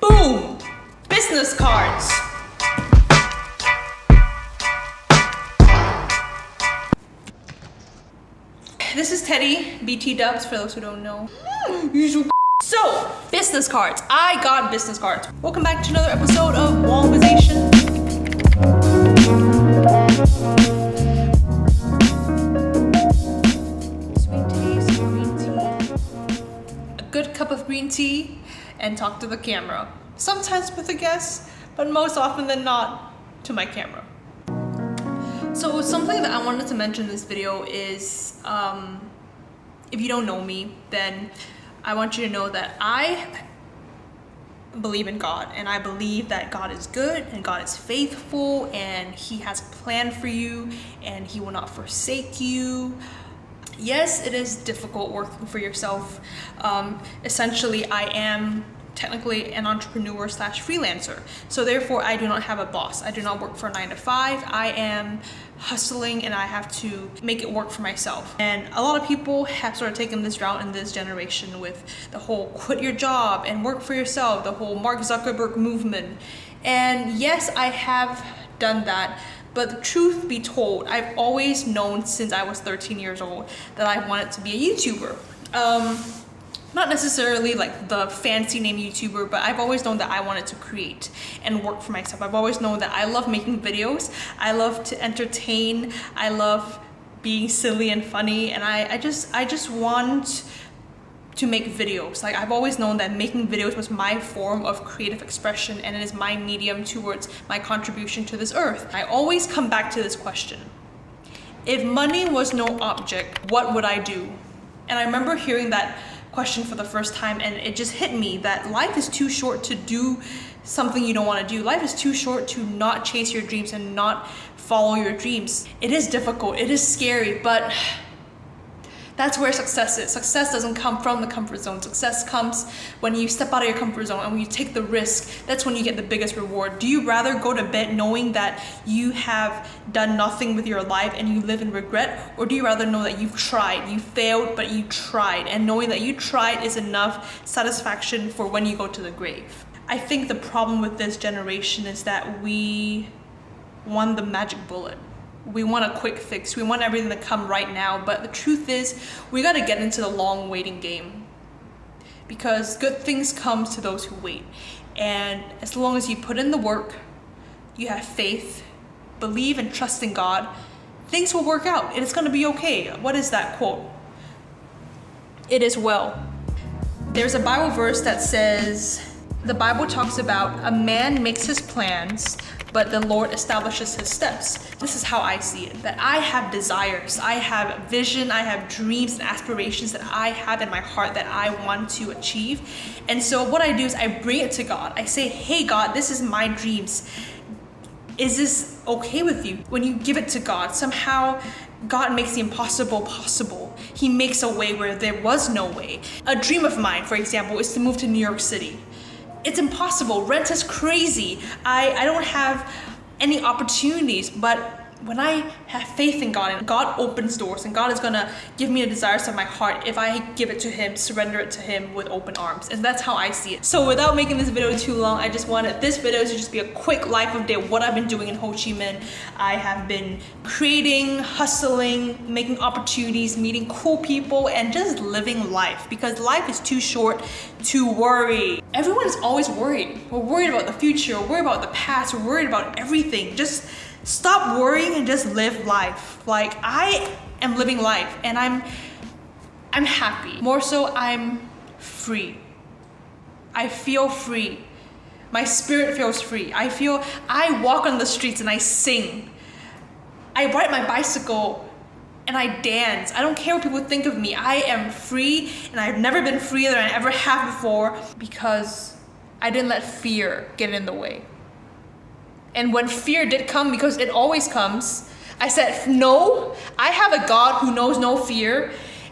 Boom! Business cards. This is Teddy, BT Dubs, for those who don't know. So, business cards. I got business cards. Welcome back to another episode of Wongversation. Sweet taste, green tea. A good cup of green tea and talk to the camera. Sometimes with a guest, but most often than not, to my camera. So something that I wanted to mention in this video is, if you don't know me, then I want you to know that I believe in God, and I believe that God is good and God is faithful and He has a plan for you and He will not forsake you. Yes, it is difficult working for yourself. Essentially, I am technically an entrepreneur slash freelancer. So therefore, I do not have a boss. I do not work for a 9 to 5. I am hustling and I have to make it work for myself. And a lot of people have sort of taken this route in this generation with the whole quit your job and work for yourself, the whole Mark Zuckerberg movement. And yes, I have done that. But the truth be told, I've always known since I was 13 years old that I wanted to be a YouTuber. Not necessarily like the fancy name YouTuber, but I've always known that I wanted to create and work for myself. I've always known that I love making videos. I love to entertain. I love being silly and funny. And I just want to make videos. Like, I've always known that making videos was my form of creative expression, and it is my medium towards my contribution to this earth. I always come back to this question. If money was no object, what would I do? And I remember hearing that question for the first time, and it just hit me that life is too short to do something you don't want to do. Life is too short to not chase your dreams and not follow your dreams. It is difficult, it is scary, but that's where success is. Success doesn't come from the comfort zone. Success comes when you step out of your comfort zone and when you take the risk. That's when you get the biggest reward. Do you rather go to bed knowing that you have done nothing with your life and you live in regret? Or do you rather know that you've tried, you failed, but you tried, and knowing that you tried is enough satisfaction for when you go to the grave? I think the problem with this generation is that we want the magic bullet. We want a quick fix. We want everything to come right now. But the truth is, we got to get into the long waiting game, because good things come to those who wait. And as long as you put in the work, you have faith, believe and trust in God, things will work out and it's going to be okay. What is that quote? It is well. There's a Bible verse that says, the Bible talks about a man makes his plans, but the Lord establishes his steps. This is how I see it, that I have desires, I have vision, I have dreams and aspirations that I have in my heart that I want to achieve. And so what I do is I bring it to God. I say, hey God, this is my dreams. Is this okay with you? When you give it to God, somehow God makes the impossible possible. He makes a way where there was no way. A dream of mine, for example, is to move to New York City. It's impossible. Rent is crazy. I don't have any opportunities, but when I have faith in God and God opens doors and God is gonna give me the desires of my heart if I give it to Him, surrender it to Him with open arms. And that's how I see it. So without making this video too long, I just wanted this video to just be a quick life update of what I've been doing in Ho Chi Minh. I have been creating, hustling, making opportunities, meeting cool people, and just living life, because life is too short to worry. Everyone is always worried. We're worried about the future, we're worried about the past, we're worried about everything. Just stop worrying and just live life. Like, I am living life and I'm happy. More so, I'm free. I feel free. My spirit feels free. I walk on the streets and I sing. I ride my bicycle and I dance. I don't care what people think of me. I am free, and I've never been freer than I ever have before, because I didn't let fear get in the way. And when fear did come, because it always comes, I said, no, I have a God who knows no fear,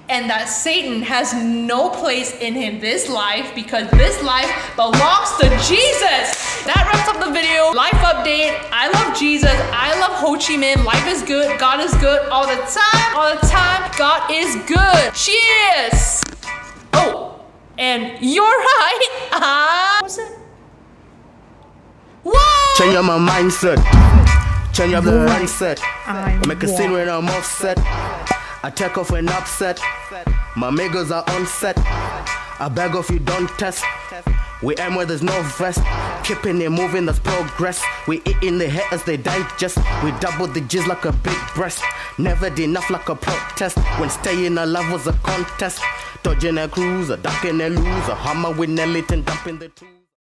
and that Satan has no place in this life, because this life belongs to Jesus. That wraps up the video. Life update. I love Jesus. I love Ho Chi Minh. Life is good. God is good all the time. All the time. God is good. Cheers. Oh, and you're right. What was it? Change up my mindset. Change up the mindset. Make a scene when I'm offset. I take off when upset. My niggas are on set. I beg if you don't test. We aim where there's no vest. Keeping it moving, that's progress. We eating the haters, they digest. We double the G's like a big breast. Never enough like a protest. When staying alive was a contest. Dodging a cruiser, ducking a loser. Hammer with Nelly and dumping the two.